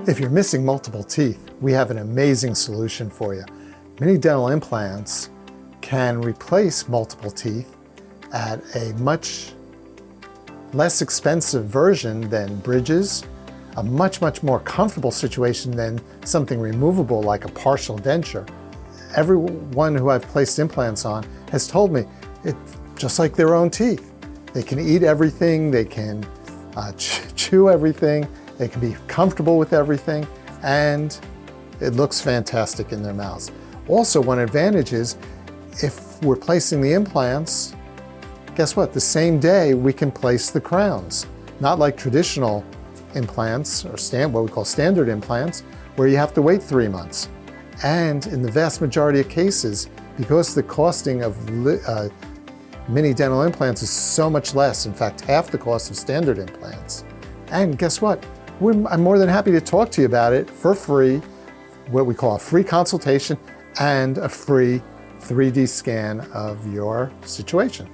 If you're missing multiple teeth, we have an amazing solution for you. Mini dental implants can replace multiple teeth at a much less expensive version than bridges, a much more comfortable situation than something removable like a partial denture. Everyone who I've placed implants on has told me it's just like their own teeth. They can eat everything, they can chew everything, they can be comfortable with everything, and it looks fantastic in their mouths. Also, one advantage is if we're placing the implants, guess what? The same day we can place the crowns. Not like traditional implants, or what we call standard implants, where you have to wait 3 months. And in the vast majority of cases, because the costing of mini dental implants is so much less, in fact, half the cost of standard implants. And guess what? I'm more than happy to talk to you about it for free, what we call a free consultation and a free 3D scan of your situation.